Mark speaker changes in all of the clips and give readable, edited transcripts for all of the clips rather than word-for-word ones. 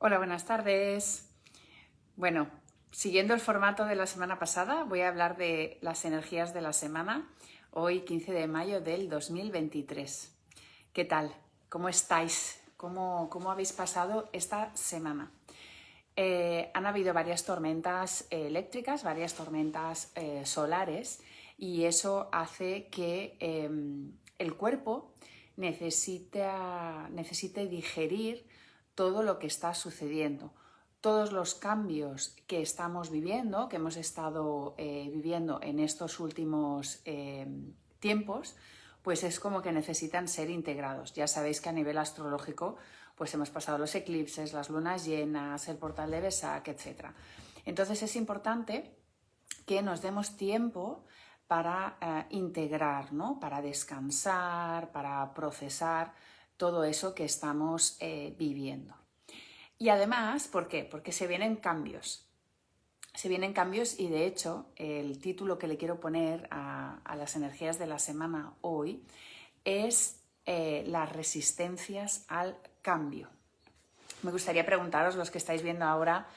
Speaker 1: Hola, buenas tardes. Bueno, siguiendo el formato de la semana pasada, voy a hablar de las energías de la semana, hoy 15 de mayo del 2023. ¿Qué tal? ¿Cómo estáis? ¿Cómo habéis pasado esta semana? Han habido varias tormentas eléctricas, varias tormentas solares, y eso hace que el cuerpo necesite digerir todo lo que está sucediendo. Todos los cambios que estamos viviendo, que hemos estado viviendo en estos últimos tiempos, pues es como que necesitan ser integrados. Ya sabéis que a nivel astrológico pues hemos pasado los eclipses, las lunas llenas, el portal de Besak, etc. Entonces es importante que nos demos tiempo para integrar, ¿no? Para descansar, para procesar todo eso que estamos viviendo. Y además, ¿por qué? Porque se vienen cambios. Se vienen cambios y de hecho el título que le quiero poner a las energías de la semana hoy es las resistencias al cambio. Me gustaría preguntaros, los que estáis viendo ahora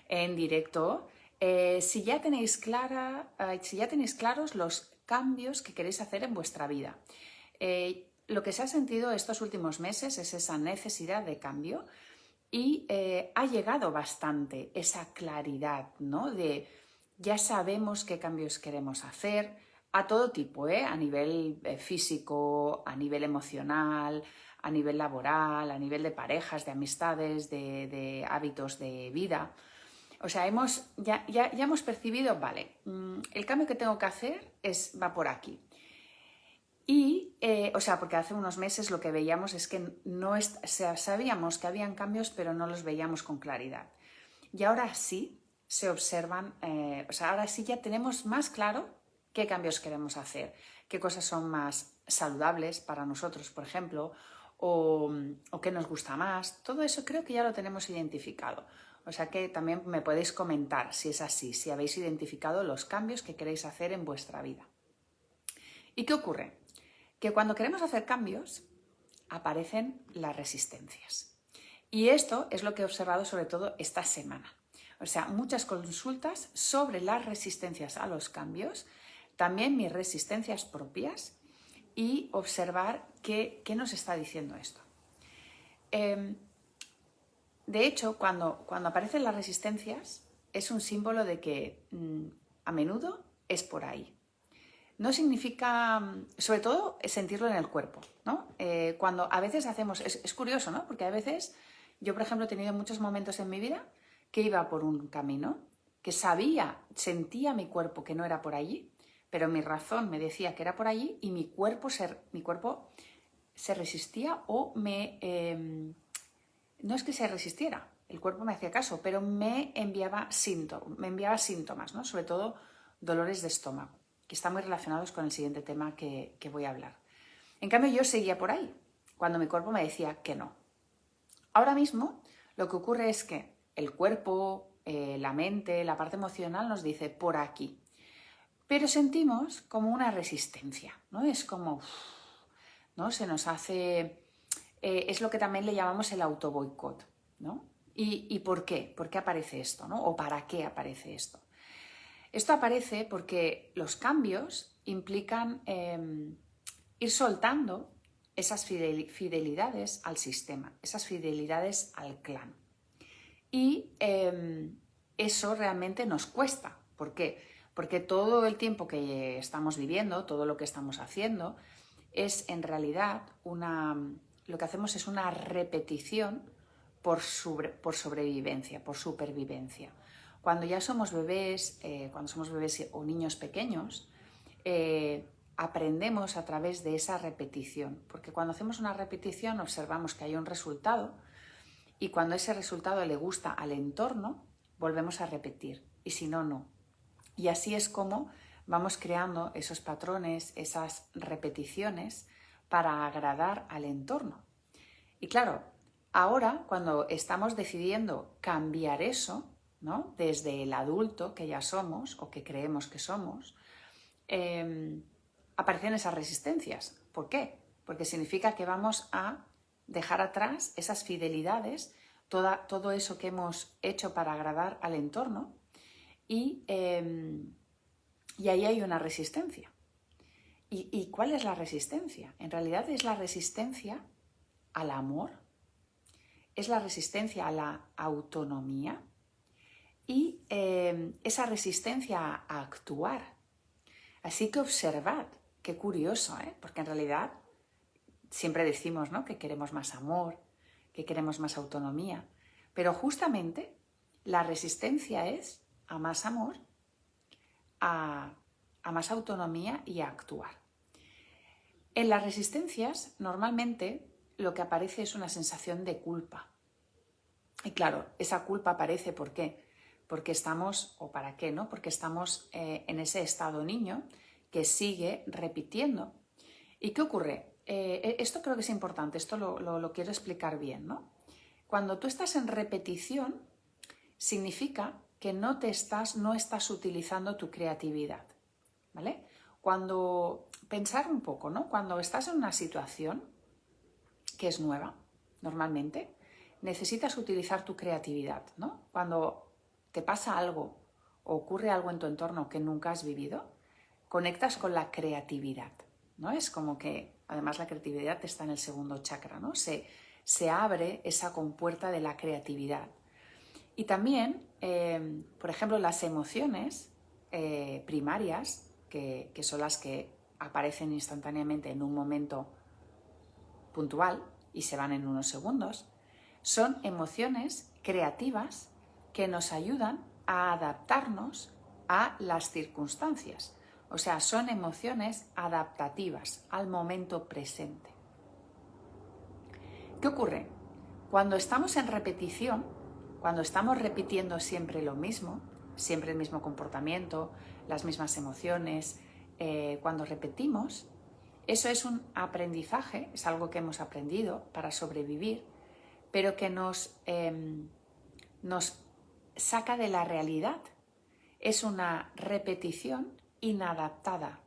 Speaker 1: en directo, si ya tenéis claros los cambios que queréis hacer en vuestra vida. Lo que se ha sentido estos últimos meses es esa necesidad de cambio y ha llegado bastante esa claridad, ¿no? De ya sabemos qué cambios queremos hacer a todo tipo, a nivel físico, a nivel emocional, a nivel laboral, a nivel de parejas, de amistades, de hábitos de vida. O sea, ya hemos percibido, vale, el cambio que tengo que hacer va por aquí. Y, porque hace unos meses lo que veíamos es que sabíamos que habían cambios, pero no los veíamos con claridad. Y ahora sí se observan, ahora sí ya tenemos más claro qué cambios queremos hacer, qué cosas son más saludables para nosotros, por ejemplo, o qué nos gusta más. Todo eso creo que ya lo tenemos identificado. O sea que también me podéis comentar si es así, si habéis identificado los cambios que queréis hacer en vuestra vida. ¿Y qué ocurre? Que cuando queremos hacer cambios, aparecen las resistencias. Y esto es lo que he observado sobre todo esta semana. O sea, muchas consultas sobre las resistencias a los cambios, también mis resistencias propias y observar qué nos está diciendo esto. De hecho, cuando aparecen las resistencias, es un símbolo de que a menudo es por ahí. No significa, sobre todo, sentirlo en el cuerpo, ¿no? Cuando a veces hacemos, es curioso, ¿no? Porque a veces, yo por ejemplo he tenido muchos momentos en mi vida que iba por un camino, que sentía mi cuerpo que no era por allí, pero mi razón me decía que era por allí y mi cuerpo se resistía o no es que se resistiera, el cuerpo me hacía caso, pero me enviaba síntomas, ¿no? Sobre todo dolores de estómago, que están muy relacionados con el siguiente tema que voy a hablar. En cambio, yo seguía por ahí, cuando mi cuerpo me decía que no. Ahora mismo, lo que ocurre es que el cuerpo, la mente, la parte emocional nos dice por aquí, pero sentimos como una resistencia, ¿no? Es como, ¿no? Se nos hace... es lo que también le llamamos el autoboicot, ¿no? ¿Y por qué? ¿Por qué aparece esto, ¿no? ¿O para qué aparece esto? Esto aparece porque los cambios implican ir soltando esas fidelidades al sistema, esas fidelidades al clan. Y eso realmente nos cuesta. ¿Por qué? Porque todo el tiempo que estamos viviendo, todo lo que estamos haciendo, es en realidad lo que hacemos es una repetición por sobrevivencia, por supervivencia. Cuando ya somos bebés, o niños pequeños, aprendemos a través de esa repetición, porque cuando hacemos una repetición observamos que hay un resultado y cuando ese resultado le gusta al entorno, volvemos a repetir, y si no, no. Y así es como vamos creando esos patrones, esas repeticiones para agradar al entorno. Y claro, ahora cuando estamos decidiendo cambiar eso, ¿no? Desde el adulto que ya somos o que creemos que somos, aparecen esas resistencias. ¿Por qué? Porque significa que vamos a dejar atrás esas fidelidades todo eso que hemos hecho para agradar al entorno y ahí hay una resistencia. ¿Y cuál es la resistencia? En realidad es la resistencia al amor, es la resistencia a la autonomía y esa resistencia a actuar. Así que observad, qué curioso, porque en realidad siempre decimos, ¿no?, que queremos más amor, que queremos más autonomía, pero justamente la resistencia es a más amor, a más autonomía y a actuar. En las resistencias, normalmente, lo que aparece es una sensación de culpa. Y claro, esa culpa aparece, ¿por qué? Porque estamos, o para qué, ¿no? Porque estamos en ese estado niño que sigue repitiendo. ¿Y qué ocurre? Esto creo que es importante, esto lo quiero explicar bien, ¿no? Cuando tú estás en repetición, significa que no estás utilizando tu creatividad, ¿vale? Pensar un poco, ¿no? Cuando estás en una situación que es nueva, normalmente, necesitas utilizar tu creatividad, ¿no? Cuando te pasa algo o ocurre algo en tu entorno que nunca has vivido, conectas con la creatividad, ¿no? Es como que, además, la creatividad está en el segundo chakra, ¿no? Se abre esa compuerta de la creatividad. Y también, por ejemplo, las emociones primarias, que son las que aparecen instantáneamente en un momento puntual y se van en unos segundos, son emociones creativas que nos ayudan a adaptarnos a las circunstancias. O sea, son emociones adaptativas al momento presente. ¿Qué ocurre? Cuando estamos en repetición, cuando estamos repitiendo siempre lo mismo, siempre el mismo comportamiento, las mismas emociones, cuando repetimos, eso es un aprendizaje, es algo que hemos aprendido para sobrevivir, pero que nos saca de la realidad. Es una repetición inadaptada.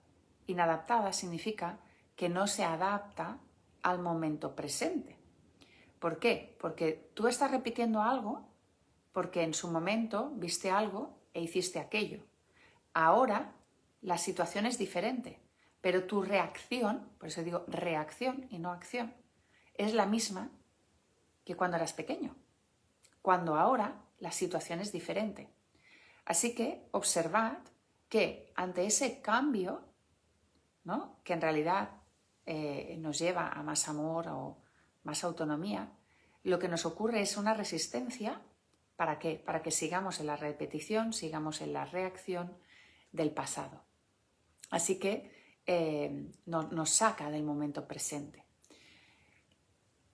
Speaker 1: Inadaptada significa que no se adapta al momento presente. ¿Por qué? Porque tú estás repitiendo algo porque en su momento viste algo e hiciste aquello. Ahora la situación es diferente, pero tu reacción, por eso digo reacción y no acción, es la misma que cuando eras pequeño, cuando ahora la situación es diferente. Así que observad que ante ese cambio, ¿no?, que en realidad nos lleva a más amor o más autonomía, lo que nos ocurre es una resistencia. ¿Para qué? Para que sigamos en la repetición, sigamos en la reacción del pasado. Así que nos saca del momento presente.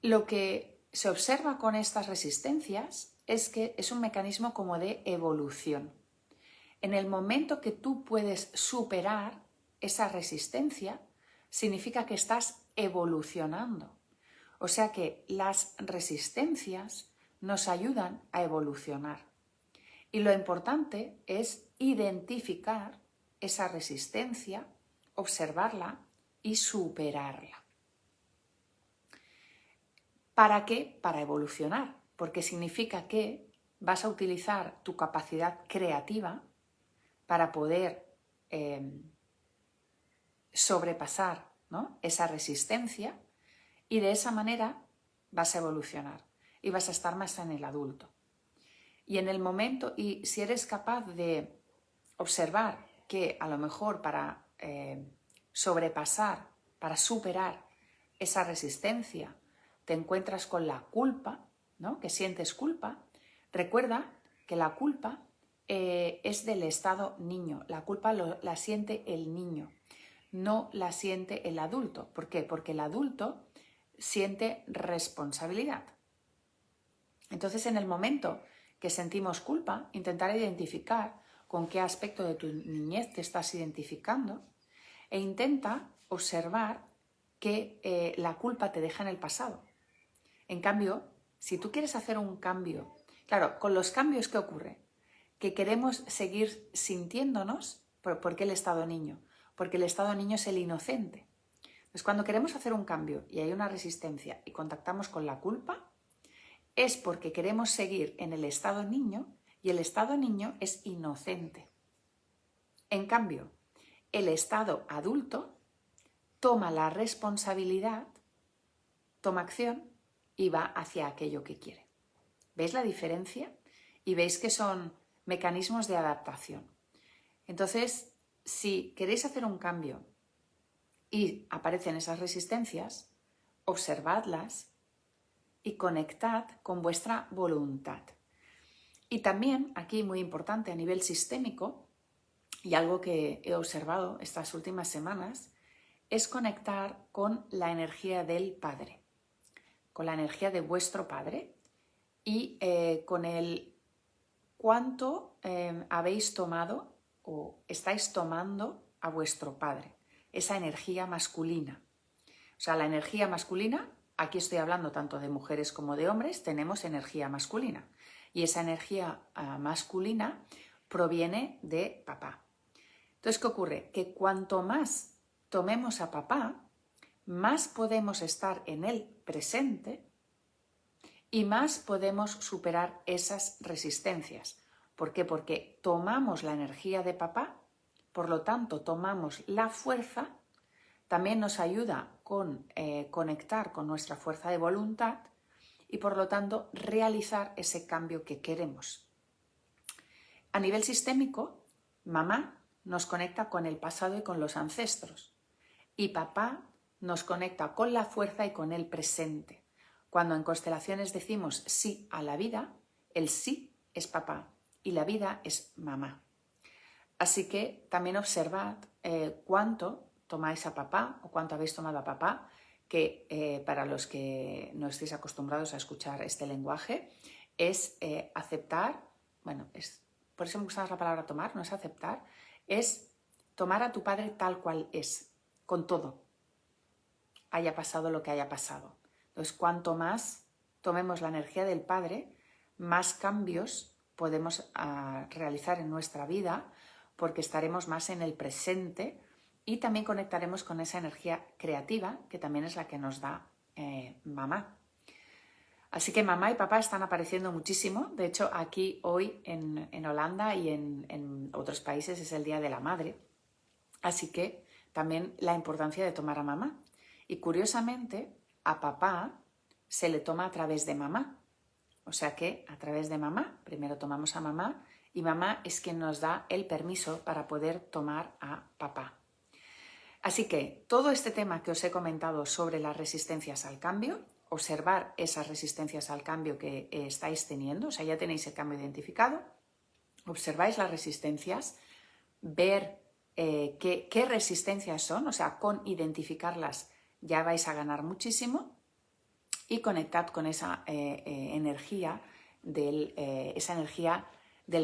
Speaker 1: Lo que se observa con estas resistencias es que es un mecanismo como de evolución. En el momento que tú puedes superar esa resistencia, significa que estás evolucionando. O sea que las resistencias nos ayudan a evolucionar. Y lo importante es identificar esa resistencia, observarla y superarla. ¿Para qué? Para evolucionar, porque significa que vas a utilizar tu capacidad creativa para poder sobrepasar, ¿no?, esa resistencia, y de esa manera vas a evolucionar y vas a estar más en el adulto. Y en el momento, y si eres capaz de observar que a lo mejor para sobrepasar, para superar esa resistencia, te encuentras con la culpa, ¿no?, que sientes culpa, recuerda que la culpa es del estado niño. La culpa la siente el niño, no la siente el adulto. ¿Por qué? Porque el adulto siente responsabilidad. Entonces, en el momento que sentimos culpa, intentar identificar con qué aspecto de tu niñez te estás identificando e intenta observar que la culpa te deja en el pasado. En cambio, si tú quieres hacer un cambio, claro, con los cambios, ¿qué ocurre? Que queremos seguir sintiéndonos, ¿por qué el estado niño? Porque el estado niño es el inocente. Pues cuando queremos hacer un cambio y hay una resistencia y contactamos con la culpa, es porque queremos seguir en el estado niño y el estado niño es inocente. En cambio, el estado adulto toma la responsabilidad, toma acción y va hacia aquello que quiere. ¿Veis la diferencia? Y veis que son mecanismos de adaptación. Entonces, si queréis hacer un cambio y aparecen esas resistencias, observadlas y conectad con vuestra voluntad. Y también, aquí muy importante a nivel sistémico, y algo que he observado estas últimas semanas, es conectar con la energía del Padre, con la energía de vuestro Padre y con el cuánto habéis tomado o estáis tomando a vuestro Padre, esa energía masculina. O sea, la energía masculina, aquí estoy hablando tanto de mujeres como de hombres, tenemos energía masculina. Y esa energía masculina proviene de papá. Entonces, ¿qué ocurre? Que cuanto más tomemos a papá, más podemos estar en el presente y más podemos superar esas resistencias. ¿Por qué? Porque tomamos la energía de papá, por lo tanto tomamos la fuerza, también nos ayuda con conectar con nuestra fuerza de voluntad y por lo tanto realizar ese cambio que queremos. A nivel sistémico, mamá nos conecta con el pasado y con los ancestros y papá nos conecta con la fuerza y con el presente. Cuando en constelaciones decimos sí a la vida, el sí es papá y la vida es mamá. Así que también observad cuánto tomáis a papá o cuánto habéis tomado a papá, que para los que no estéis acostumbrados a escuchar este lenguaje, es aceptar, por eso me gusta más la palabra tomar, no es aceptar, es tomar a tu padre tal cual es, con todo, haya pasado lo que haya pasado. Entonces, cuanto más tomemos la energía del Padre, más cambios podemos realizar en nuestra vida porque estaremos más en el presente y también conectaremos con esa energía creativa que también es la que nos da mamá. Así que mamá y papá están apareciendo muchísimo. De hecho, aquí hoy en Holanda y en otros países es el Día de la Madre. Así que también la importancia de tomar a mamá. Y curiosamente, a papá se le toma a través de mamá. O sea que a través de mamá, primero tomamos a mamá y mamá es quien nos da el permiso para poder tomar a papá. Así que todo este tema que os he comentado sobre las resistencias al cambio, observar esas resistencias al cambio que estáis teniendo, o sea, ya tenéis el cambio identificado, observáis las resistencias, ver qué resistencias son, o sea, con identificarlas ya vais a ganar muchísimo y conectad con esa energía del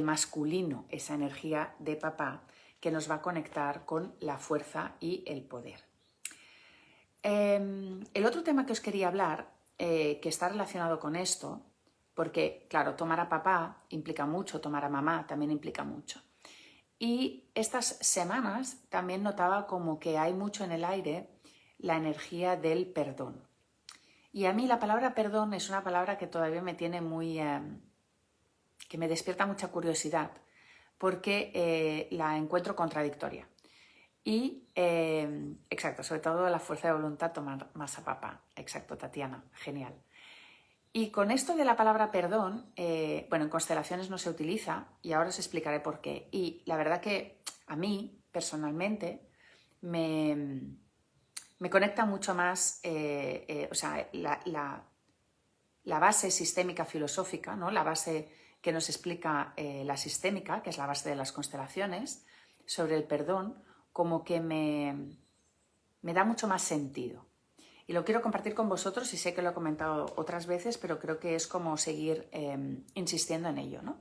Speaker 1: masculino, esa energía de papá que nos va a conectar con la fuerza y el poder. El otro tema que os quería hablar, que está relacionado con esto, porque claro, tomar a papá implica mucho, tomar a mamá también implica mucho. Y estas semanas también notaba como que hay mucho en el aire la energía del perdón. Y a mí la palabra perdón es una palabra que todavía me tiene que me despierta mucha curiosidad, porque la encuentro contradictoria. Y, exacto, sobre todo la fuerza de voluntad tomar más a papá. Exacto, Tatiana, genial. Y con esto de la palabra perdón, en constelaciones no se utiliza y ahora os explicaré por qué. Y la verdad que a mí, personalmente, me conecta mucho más, la base sistémica filosófica, ¿no? La base que nos explica la sistémica, que es la base de las constelaciones, sobre el perdón, como que me da mucho más sentido. Y lo quiero compartir con vosotros y sé que lo he comentado otras veces, pero creo que es como seguir insistiendo en ello, ¿no?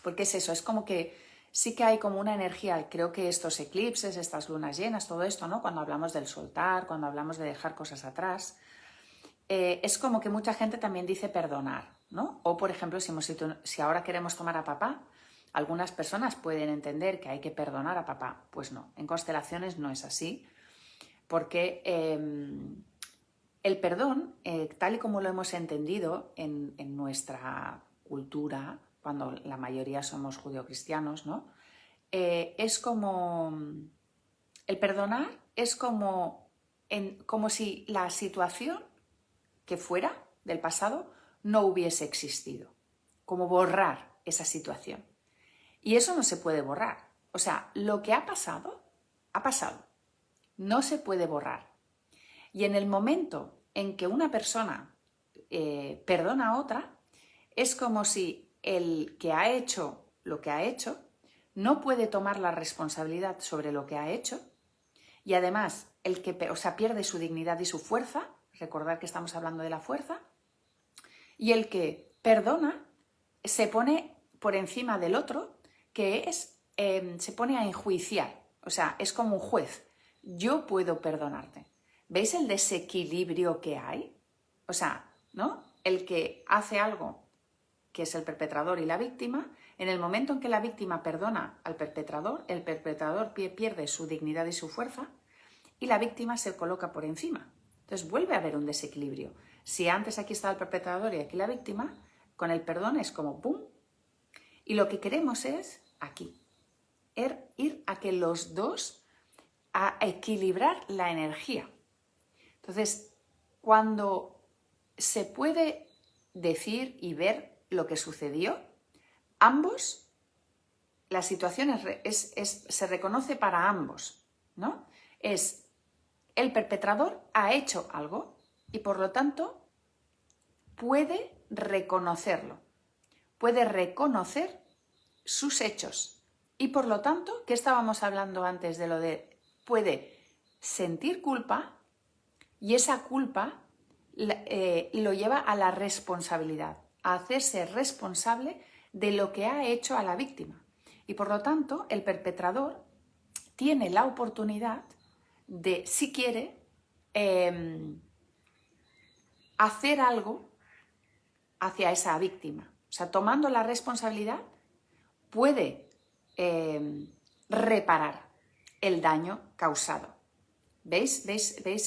Speaker 1: Porque es eso, es como que sí que hay como una energía, creo que estos eclipses, estas lunas llenas, todo esto, ¿no? Cuando hablamos del soltar, cuando hablamos de dejar cosas atrás, es como que mucha gente también dice perdonar, ¿no? O, por ejemplo, si ahora queremos tomar a papá, algunas personas pueden entender que hay que perdonar a papá. Pues no, en constelaciones no es así, porque El perdón, tal y como lo hemos entendido en nuestra cultura, cuando la mayoría somos judeocristianos, ¿no? Es como... El perdonar es como si la situación que fuera del pasado no hubiese existido, como borrar esa situación. Y eso no se puede borrar. O sea, lo que ha pasado, no se puede borrar. Y en el momento en que una persona perdona a otra, es como si el que ha hecho lo que ha hecho no puede tomar la responsabilidad sobre lo que ha hecho, y además el que pierde su dignidad y su fuerza, recordad que estamos hablando de la fuerza, y el que perdona se pone por encima del otro, que se pone a enjuiciar, o sea, es como un juez. Yo puedo perdonarte. ¿Veis el desequilibrio que hay? O sea, ¿no? El que hace algo, que es el perpetrador y la víctima, en el momento en que la víctima perdona al perpetrador, el perpetrador pierde su dignidad y su fuerza y la víctima se coloca por encima. Entonces vuelve a haber un desequilibrio. Si antes aquí estaba el perpetrador y aquí la víctima, con el perdón es como ¡pum! Y lo que queremos es aquí, ir a que los dos, a equilibrar la energía. Entonces, cuando se puede decir y ver lo que sucedió, ambos, la situación se reconoce para ambos, ¿no? El perpetrador ha hecho algo y por lo tanto puede reconocerlo, puede reconocer sus hechos y por lo tanto, ¿qué estábamos hablando antes de lo de puede sentir culpa y esa culpa lo lleva a la responsabilidad, a hacerse responsable de lo que ha hecho a la víctima y por lo tanto el perpetrador tiene la oportunidad de, si quiere, hacer algo hacia esa víctima. O sea, tomando la responsabilidad, puede reparar el daño causado. ¿Veis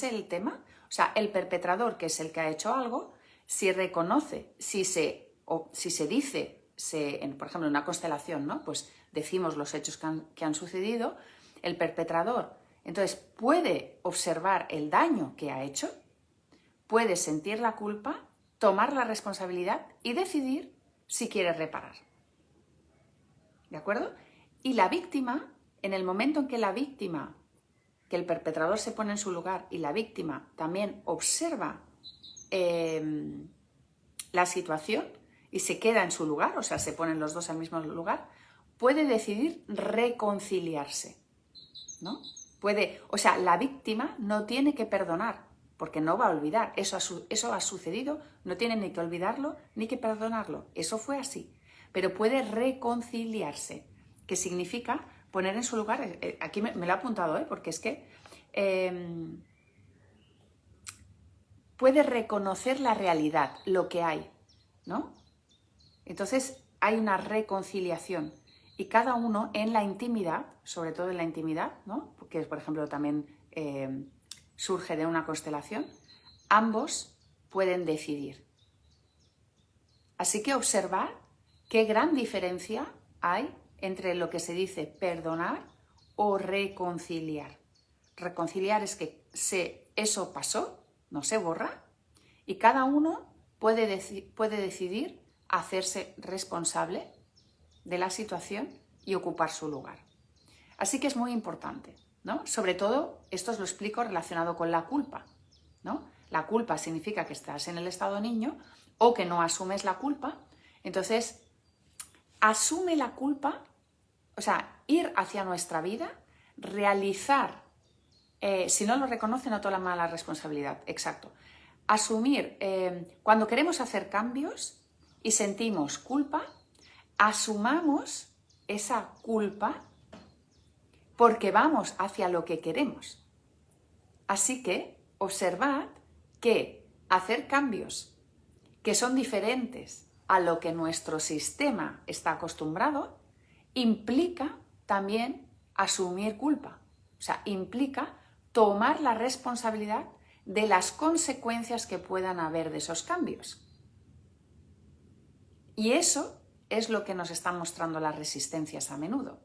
Speaker 1: el tema? O sea, el perpetrador, que es el que ha hecho algo, si reconoce, si se dice, por ejemplo, en una constelación, ¿no? Pues decimos los hechos que han sucedido, el perpetrador entonces puede observar el daño que ha hecho, puede sentir la culpa, tomar la responsabilidad y decidir si quiere reparar. ¿De acuerdo? Y la víctima, en el momento en que que el perpetrador se pone en su lugar y la víctima también observa la situación y se queda en su lugar, o sea, se ponen los dos al mismo lugar, puede decidir reconciliarse, ¿no? La víctima no tiene que perdonar, porque no va a olvidar. Eso ha sucedido, no tiene ni que olvidarlo ni que perdonarlo. Eso fue así. Pero puede reconciliarse, que significa poner en su lugar. Aquí me lo he apuntado, porque es que puede reconocer la realidad, lo que hay, ¿no? Entonces hay una reconciliación. Y cada uno en la intimidad, sobre todo en la intimidad, ¿no? Que por ejemplo también surge de una constelación, ambos pueden decidir. Así que observad qué gran diferencia hay entre lo que se dice perdonar o reconciliar. Reconciliar es que eso pasó, no se borra, y cada uno puede decidir hacerse responsable de la situación y ocupar su lugar. Así que es muy importante, ¿no? Sobre todo, esto os lo explico relacionado con la culpa, ¿no? La culpa significa que estás en el estado niño o que no asumes la culpa. Entonces, asume la culpa, o sea, ir hacia nuestra vida, realizar, si no lo reconoce, no toma la responsabilidad, exacto. Asumir, cuando queremos hacer cambios y sentimos culpa, asumamos esa culpa porque vamos hacia lo que queremos. Así que observad que hacer cambios que son diferentes a lo que nuestro sistema está acostumbrado implica también asumir culpa. O sea, implica tomar la responsabilidad de las consecuencias que puedan haber de esos cambios. Y eso es lo que nos están mostrando las resistencias a menudo.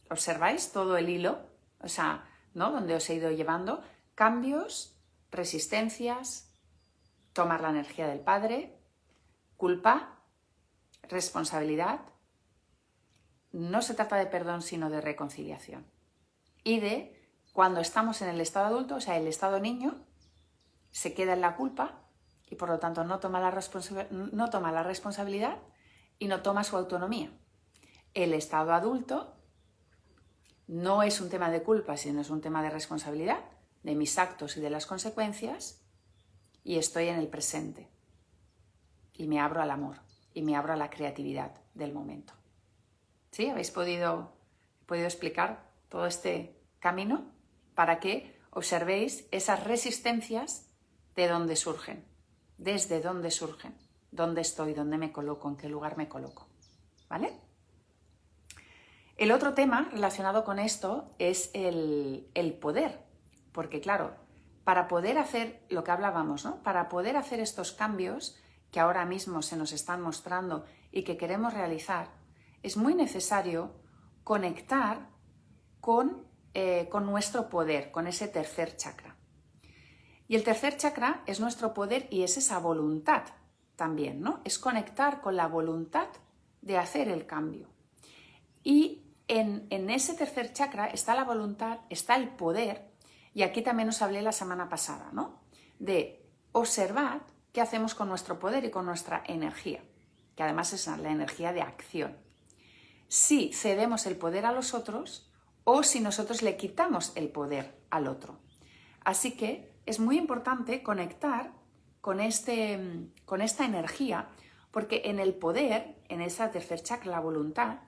Speaker 1: ¿Observáis todo el hilo? O sea, ¿no? Donde os he ido llevando cambios, resistencias, tomar la energía del Padre, culpa, responsabilidad. No se trata de perdón, sino de reconciliación. Y de cuando estamos en el estado adulto, o sea, el estado niño, se queda en la culpa y por lo tanto no toma la responsabilidad y no toma su autonomía. El estado adulto no es un tema de culpa, sino es un tema de responsabilidad, de mis actos y de las consecuencias, y estoy en el presente. Y me abro al amor, y me abro a la creatividad del momento. ¿Sí? ¿Habéis podido explicar todo este camino para que observéis esas resistencias de dónde surgen, desde dónde surgen, dónde estoy, dónde me coloco, en qué lugar me coloco? ¿Vale? El otro tema relacionado con esto es el poder, porque claro, para poder hacer lo que hablábamos, ¿no? Para poder hacer estos cambios que ahora mismo se nos están mostrando y que queremos realizar, es muy necesario conectar con nuestro poder, con ese tercer chakra. Y el tercer chakra es nuestro poder y es esa voluntad también, ¿no? Es conectar con la voluntad de hacer el cambio. Y en ese tercer chakra está la voluntad, está el poder, y aquí también os hablé la semana pasada, ¿no? De observar qué hacemos con nuestro poder y con nuestra energía, que además es la energía de acción. Si cedemos el poder a los otros o si nosotros le quitamos el poder al otro. Así que es muy importante conectar con esta energía, porque en el poder, en esa tercer chakra, la voluntad,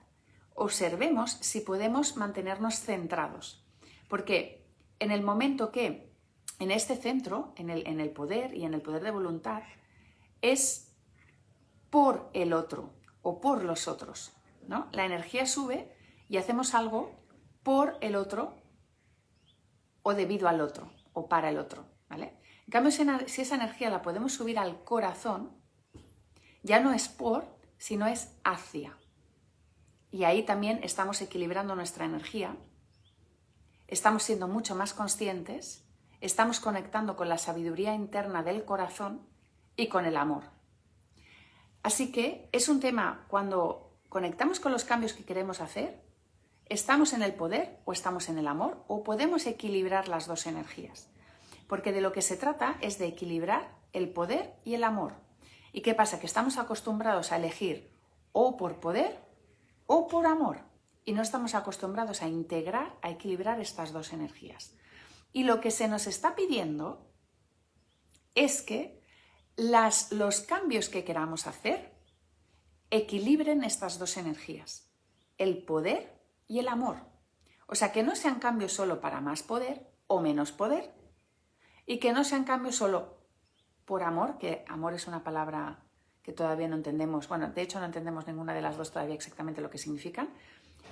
Speaker 1: observemos si podemos mantenernos centrados. Porque en el momento que en este centro, en el poder y en el poder de voluntad, es por el otro o por los otros, ¿no? La energía sube y hacemos algo por el otro o debido al otro o para el otro, ¿vale? En cambio, si esa energía la podemos subir al corazón, ya no es por, sino es hacia. Y ahí también estamos equilibrando nuestra energía, estamos siendo mucho más conscientes, estamos conectando con la sabiduría interna del corazón y con el amor. Así que es un tema, cuando conectamos con los cambios que queremos hacer, ¿estamos en el poder o estamos en el amor? ¿O podemos equilibrar las dos energías? Porque de lo que se trata es de equilibrar el poder y el amor. ¿Y qué pasa? Que estamos acostumbrados a elegir o por poder o por amor, y no estamos acostumbrados a integrar, a equilibrar estas dos energías. Y lo que se nos está pidiendo es que los cambios que queramos hacer equilibren estas dos energías, el poder y el amor. O sea, que no sean cambios solo para más poder o menos poder, y que no sean cambios solo por amor, que amor es una palabra que todavía no entendemos, bueno, de hecho no entendemos ninguna de las dos todavía exactamente lo que significan,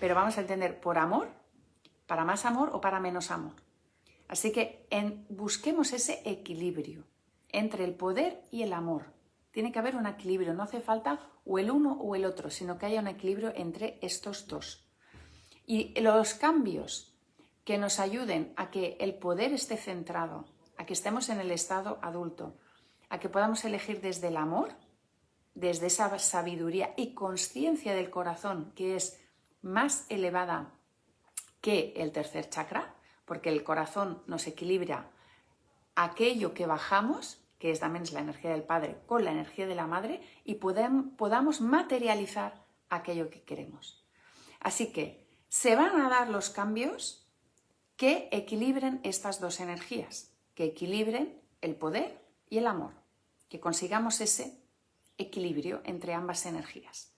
Speaker 1: pero vamos a entender por amor, para más amor o para menos amor. Así que busquemos ese equilibrio entre el poder y el amor. Tiene que haber un equilibrio, no hace falta o el uno o el otro, sino que haya un equilibrio entre estos dos. Y los cambios que nos ayuden a que el poder esté centrado, a que estemos en el estado adulto, a que podamos elegir desde el amor, desde esa sabiduría y conciencia del corazón que es más elevada que el tercer chakra, porque el corazón nos equilibra aquello que bajamos, que también es la energía del Padre, con la energía de la Madre, y podamos materializar aquello que queremos. Así que se van a dar los cambios que equilibren estas dos energías, que equilibren el poder y el amor, que consigamos ese equilibrio entre ambas energías,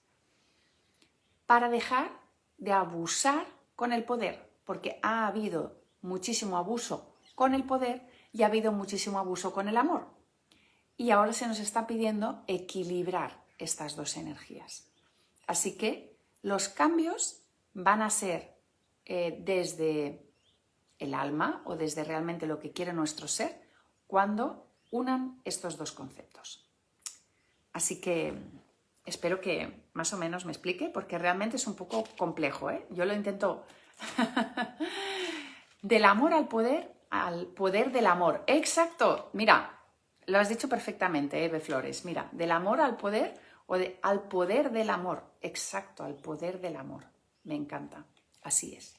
Speaker 1: para dejar de abusar con el poder, porque ha habido muchísimo abuso con el poder y ha habido muchísimo abuso con el amor. Y ahora se nos está pidiendo equilibrar estas dos energías. Así que los cambios van a ser desde el alma o desde realmente lo que quiere nuestro ser, cuando unan estos dos conceptos. Así que espero que más o menos me explique, porque realmente es un poco complejo, ¿eh? Yo lo intento. Del amor al poder del amor. Exacto, mira, lo has dicho perfectamente, Eve Flores. Mira, del amor al poder al poder del amor. Exacto, al poder del amor. Me encanta, así es.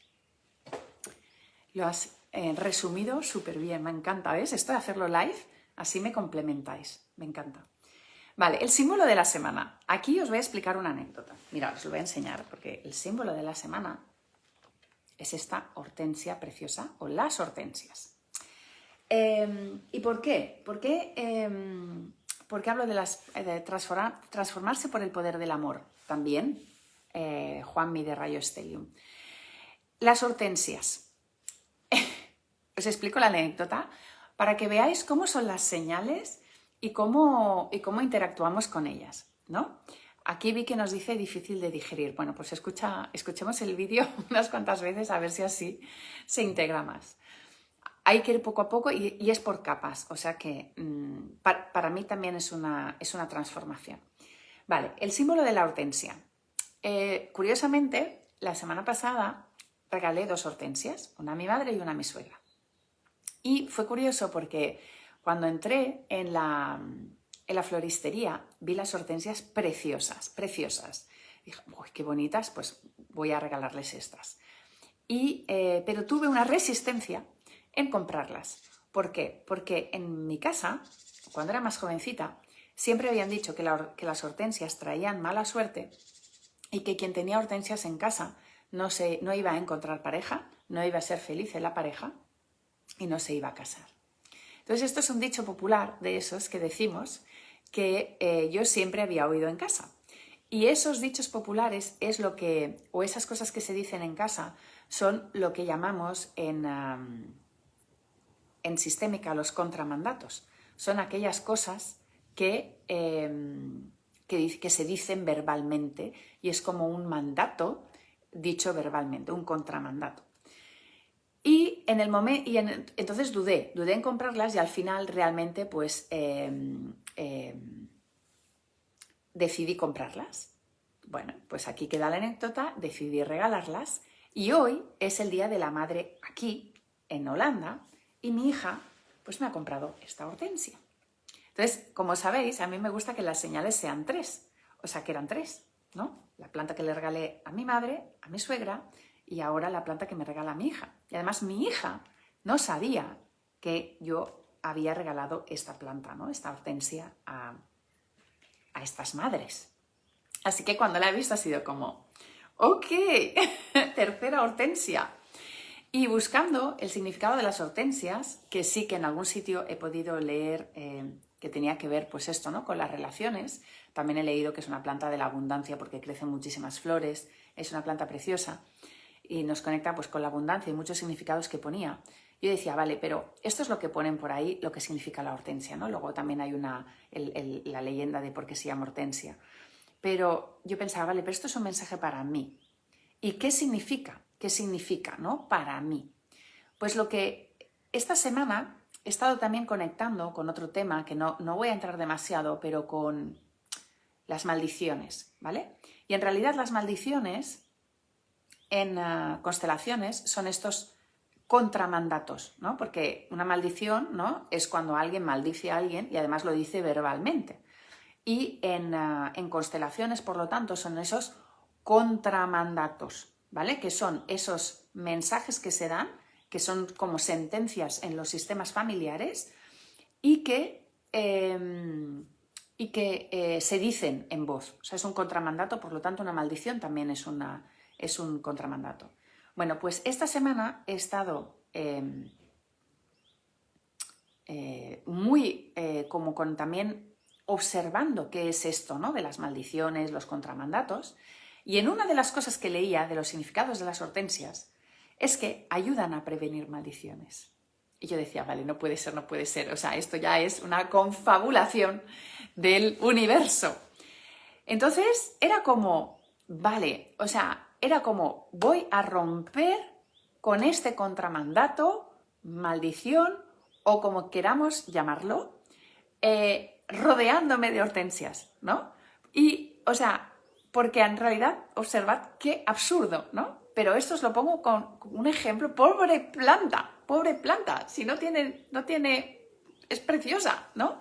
Speaker 1: Lo has resumido súper bien, me encanta, ¿ves? Esto de hacerlo live, así me complementáis, me encanta. Vale, el símbolo de la semana. Aquí os voy a explicar una anécdota. Mira, os lo voy a enseñar porque el símbolo de la semana es esta hortensia preciosa o las hortensias. ¿Y por qué? ¿Por qué hablo de transformarse por el poder del amor? También, Juanmi de Rayo Stellium. Las hortensias. Os explico la anécdota para que veáis cómo son las señales y cómo interactuamos con ellas, ¿no? Aquí vi que nos dice difícil de digerir. Bueno, pues escuchemos el vídeo unas cuantas veces a ver si así se integra más. Hay que ir poco a poco y es por capas, o sea que para mí también es una transformación. Vale, el símbolo de la hortensia. Curiosamente, la semana pasada regalé 2 hortensias, una a mi madre y una a mi suegra. Y fue curioso porque cuando entré en la floristería vi las hortensias preciosas, preciosas. Dije, uy, qué bonitas, pues voy a regalarles estas. Pero tuve una resistencia en comprarlas. ¿Por qué? Porque en mi casa, cuando era más jovencita, siempre habían dicho que las hortensias traían mala suerte y que quien tenía hortensias en casa no iba a encontrar pareja, no iba a ser feliz en la pareja y no se iba a casar. Entonces esto es un dicho popular de esos que decimos que yo siempre había oído en casa. Y esos dichos populares o esas cosas que se dicen en casa son lo que llamamos en sistémica los contramandatos. Son aquellas cosas que se dicen verbalmente y es como un mandato dicho verbalmente, un contramandato. Y entonces dudé en comprarlas y al final realmente pues decidí comprarlas. Bueno, pues aquí queda la anécdota, decidí regalarlas y hoy es el Día de la Madre aquí, en Holanda, y mi hija pues me ha comprado esta hortensia. Entonces, como sabéis, a mí me gusta que las señales sean 3, o sea que eran 3, ¿no? La planta que le regalé a mi madre, a mi suegra y ahora la planta que me regala a mi hija. Y además mi hija no sabía que yo había regalado esta planta, ¿no? Esta hortensia a estas madres. Así que cuando la he visto ha sido como, ok, tercera hortensia. Y buscando el significado de las hortensias, que sí que en algún sitio he podido leer que tenía que ver pues esto, ¿no? Con las relaciones. También he leído que es una planta de la abundancia porque crecen muchísimas flores, es una planta preciosa y nos conecta pues con la abundancia y muchos significados que ponía. Yo decía, vale, pero esto es lo que ponen por ahí, lo que significa la hortensia, ¿no? Luego también hay la leyenda de por qué se llama hortensia. Pero yo pensaba, vale, pero esto es un mensaje para mí. ¿Y qué significa? ¿Qué significa, no? Para mí. Pues lo que esta semana he estado también conectando con otro tema que no voy a entrar demasiado, pero con las maldiciones, ¿vale? Y en realidad las maldiciones en constelaciones son estos contramandatos, ¿no? Porque una maldición, ¿no? Es cuando alguien maldice a alguien y además lo dice verbalmente. Y en constelaciones, por lo tanto, son esos contramandatos, ¿vale? Que son esos mensajes que se dan, que son como sentencias en los sistemas familiares y que se dicen en voz. O sea, es un contramandato, por lo tanto, una maldición también es un contramandato. Bueno, pues esta semana he estado también observando qué es esto, ¿no? De las maldiciones, los contramandatos. Y en una de las cosas que leía de los significados de las hortensias es que ayudan a prevenir maldiciones. Y yo decía, vale, no puede ser, no puede ser. O sea, esto ya es una confabulación del universo. Entonces era como, vale, o sea, era como voy a romper con este contramandato, maldición o como queramos llamarlo, rodeándome de hortensias, ¿no? Y, o sea, porque en realidad, observad qué absurdo, ¿no? Pero esto os lo pongo con un ejemplo, pobre planta, si no tiene, es preciosa, ¿no?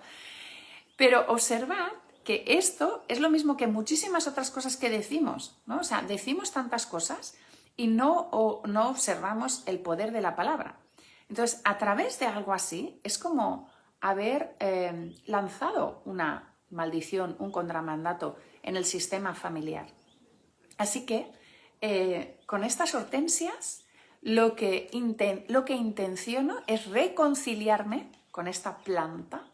Speaker 1: Pero observad que esto es lo mismo que muchísimas otras cosas que decimos, ¿no? O sea, decimos tantas cosas y no observamos el poder de la palabra. Entonces, a través de algo así, es como haber lanzado una maldición, un contramandato en el sistema familiar. Así que, con estas hortensias, lo que intenciono es reconciliarme con esta planta,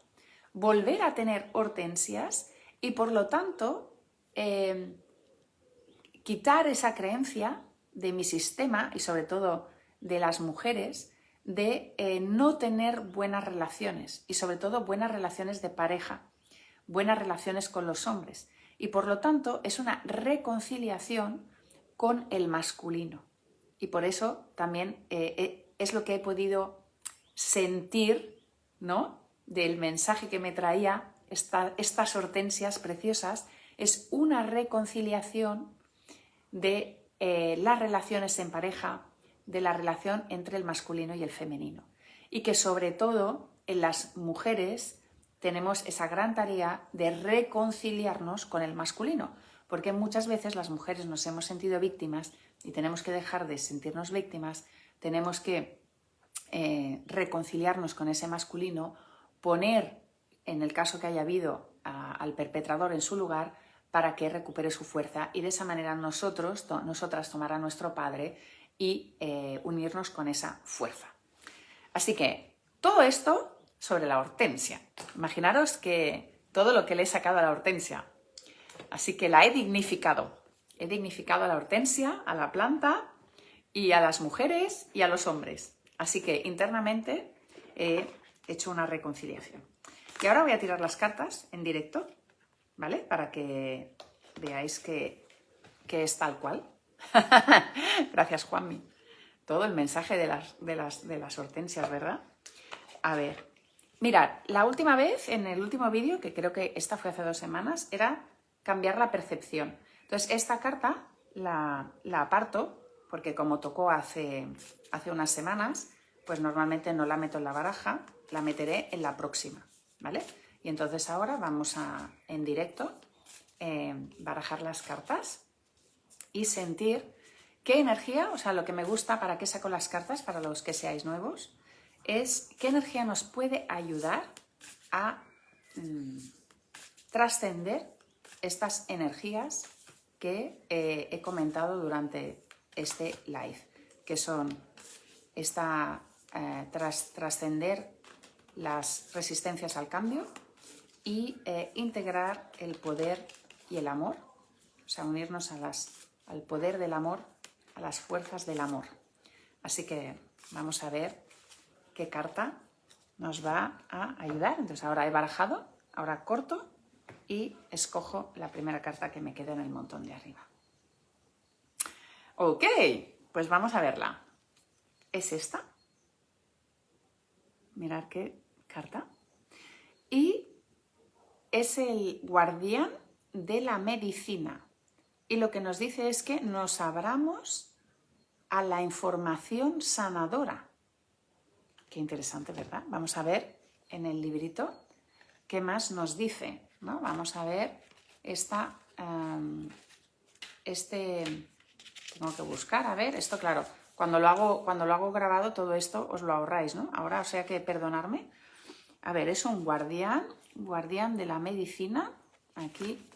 Speaker 1: volver a tener hortensias y, por lo tanto, quitar esa creencia de mi sistema y, sobre todo, de las mujeres, de no tener buenas relaciones y, sobre todo, buenas relaciones de pareja, buenas relaciones con los hombres. Y, por lo tanto, es una reconciliación con el masculino. Y por eso también es lo que he podido sentir, ¿no?, del mensaje que me traía estas hortensias preciosas. Es una reconciliación de las relaciones en pareja, de la relación entre el masculino y el femenino. Y que, sobre todo, en las mujeres tenemos esa gran tarea de reconciliarnos con el masculino, porque muchas veces las mujeres nos hemos sentido víctimas y tenemos que dejar de sentirnos víctimas, tenemos que reconciliarnos con ese masculino, poner, en el caso que haya habido, al perpetrador en su lugar para que recupere su fuerza, y de esa manera nosotras tomar a nuestro padre y unirnos con esa fuerza. Así que todo esto sobre la hortensia. Imaginaros que todo lo que le he sacado a la hortensia. Así que la he dignificado. He dignificado a la hortensia, a la planta y a las mujeres y a los hombres. Así que internamente he hecho una reconciliación. Y ahora voy a tirar las cartas en directo, ¿vale? Para que veáis que es tal cual. Gracias, Juanmi. Todo el mensaje de las hortensias, ¿verdad? A ver, mirad, la última vez, en el último vídeo, que creo que esta fue hace 2 semanas, era cambiar la percepción. Entonces, esta carta la aparto, porque como tocó hace unas semanas, pues normalmente no la meto en la baraja, la meteré en la próxima, ¿vale? Y entonces ahora vamos en directo, barajar las cartas y sentir qué energía, o sea, lo que me gusta, para qué saco las cartas, para los que seáis nuevos, es qué energía nos puede ayudar a trascender estas energías que he comentado durante este live, que son trascender las resistencias al cambio y integrar el poder y el amor, o sea, unirnos al poder del amor, a las fuerzas del amor. Así que vamos a ver qué carta nos va a ayudar. Entonces ahora he barajado, ahora corto y escojo la primera carta que me queda en el montón de arriba. Ok, pues vamos a verla. Es esta. Mirad qué carta. Y es el guardián de la medicina. Y lo que nos dice es que nos abramos a la información sanadora. Qué interesante, ¿verdad? Vamos a ver en el librito qué más nos dice, ¿no? Vamos a ver tengo que buscar, a ver, esto claro, cuando lo hago grabado todo esto os lo ahorráis, ¿no? Ahora os hay que perdonarme. A ver, es un guardián de la medicina. Aquí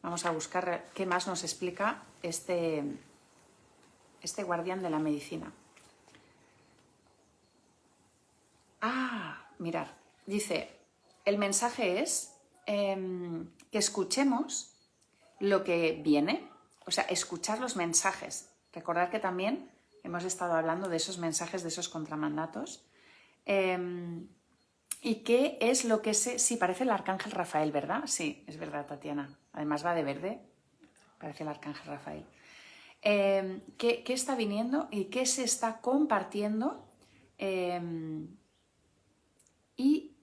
Speaker 1: vamos a buscar qué más nos explica este guardián de la medicina. Mirad, dice, el mensaje es que escuchemos lo que viene, o sea, escuchar los mensajes. Recordad que también hemos estado hablando de esos mensajes, de esos contramandatos. ¿Y qué es lo que sí, parece el arcángel Rafael, ¿verdad? Sí, es verdad, Tatiana. Además va de verde, parece el arcángel Rafael. ¿Qué está viniendo y qué se está compartiendo y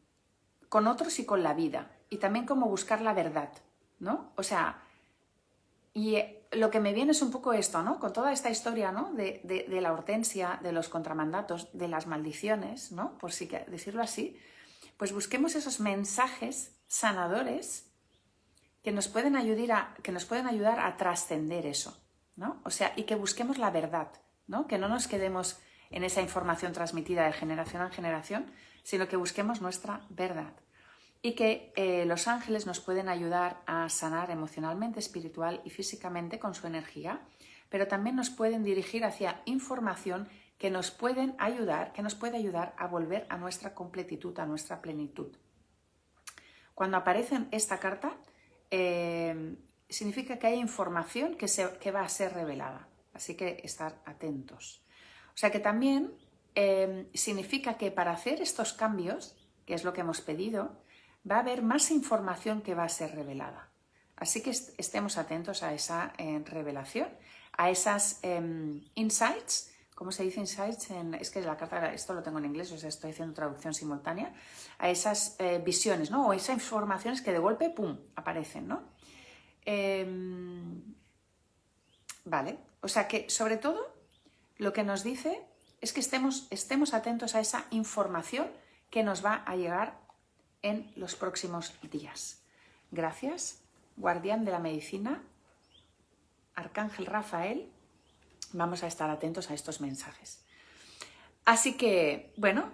Speaker 1: con otros y con la vida. Y también cómo buscar la verdad, ¿no? O sea, y lo que me viene es un poco esto, ¿no? Con toda esta historia, ¿no? De la hortensia, de los contramandatos, de las maldiciones, ¿no? Por si decirlo así, pues busquemos esos mensajes sanadores que nos pueden ayudar a trascender eso, ¿no? O sea, y que busquemos la verdad, ¿no? Que no nos quedemos en esa información transmitida de generación en generación, sino que busquemos nuestra verdad. Y que los ángeles nos pueden ayudar a sanar emocionalmente, espiritual y físicamente con su energía, pero también nos pueden dirigir hacia información que nos puede ayudar a volver a nuestra completitud, a nuestra plenitud. Cuando aparece esta carta, significa que hay información que va a ser revelada, así que estar atentos. O sea que también significa que para hacer estos cambios, que es lo que hemos pedido, va a haber más información que va a ser revelada. Así que estemos atentos a esa revelación, a esas insights. ¿Cómo se dice insights? Es que la carta, esto lo tengo en inglés, o sea, estoy haciendo traducción simultánea, a esas visiones, ¿no? O esas informaciones que de golpe, ¡pum!, aparecen, ¿no? Vale, o sea que sobre todo lo que nos dice es que estemos atentos a esa información que nos va a llegar en los próximos días. Gracias, guardián de la medicina, Arcángel Rafael. Vamos a estar atentos a estos mensajes. Así que, bueno,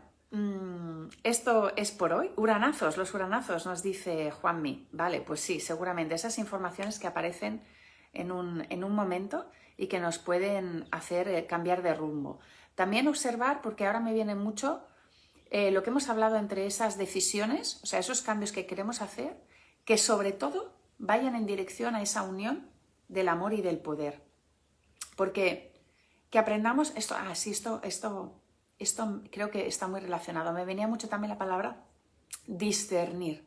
Speaker 1: esto es por hoy. Uranazos, los uranazos, nos dice Juanmi. Vale, pues sí, seguramente esas informaciones que aparecen en un momento y que nos pueden hacer cambiar de rumbo. También observar, porque ahora me viene mucho lo que hemos hablado entre esas decisiones, o sea, esos cambios que queremos hacer, que sobre todo vayan en dirección a esa unión del amor y del poder. Porque que aprendamos esto, esto creo que está muy relacionado. Me venía mucho también la palabra discernir.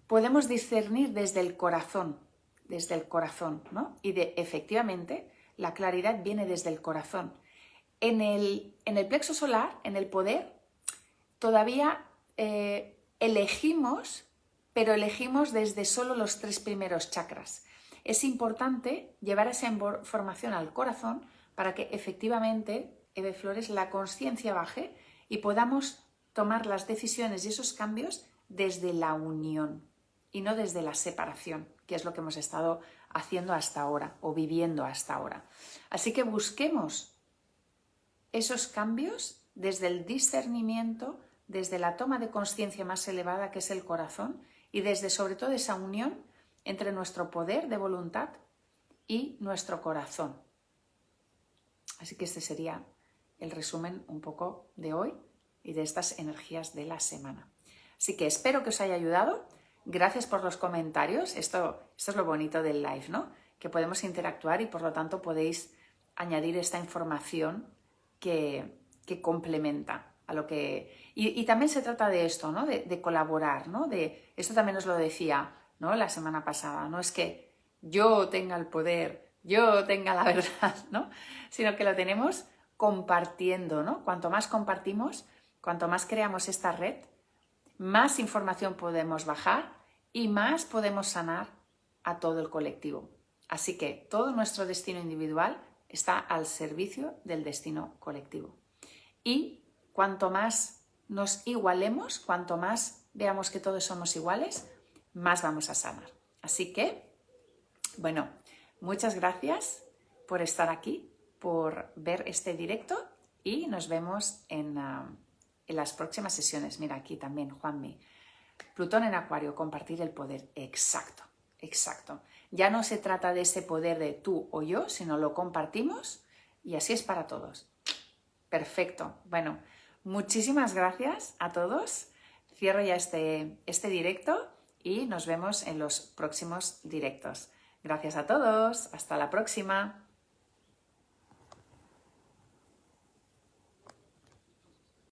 Speaker 1: Podemos discernir desde el corazón, ¿no? Y efectivamente, la claridad viene desde el corazón. En el plexo solar, en el poder, todavía elegimos, pero elegimos desde solo los 3 primeros chakras. Es importante llevar esa información al corazón para que efectivamente, Eve Flores, la conciencia baje y podamos tomar las decisiones y esos cambios desde la unión y no desde la separación, que es lo que hemos estado haciendo hasta ahora o viviendo hasta ahora. Así que busquemos esos cambios desde el discernimiento, desde la toma de conciencia más elevada, que es el corazón, y desde sobre todo esa unión entre nuestro poder de voluntad y nuestro corazón. Así que este sería el resumen un poco de hoy y de estas energías de la semana. Así que espero que os haya ayudado. Gracias por los comentarios. Esto es lo bonito del live, ¿no? Que podemos interactuar y por lo tanto podéis añadir esta información que complementa a lo que... Y también se trata de esto, ¿no? De colaborar, ¿no? Esto también os lo decía, ¿no? La semana pasada. No es que yo tenga el poder, yo tenga la verdad, ¿no? Sino que lo tenemos compartiendo, ¿no? Cuanto más compartimos, cuanto más creamos esta red, más información podemos bajar y más podemos sanar a todo el colectivo. Así que todo nuestro destino individual está al servicio del destino colectivo. Y cuanto más nos igualemos, cuanto más veamos que todos somos iguales, más vamos a sanar. Así que, bueno, muchas gracias por estar aquí, por ver este directo y nos vemos en las próximas sesiones. Mira, aquí también, Juanmi. Plutón en Acuario, compartir el poder. Exacto, exacto. Ya no se trata de ese poder de tú o yo, sino lo compartimos y así es para todos. Perfecto. Bueno, muchísimas gracias a todos. Cierro ya este directo y nos vemos en los próximos directos. Gracias a todos. Hasta la próxima.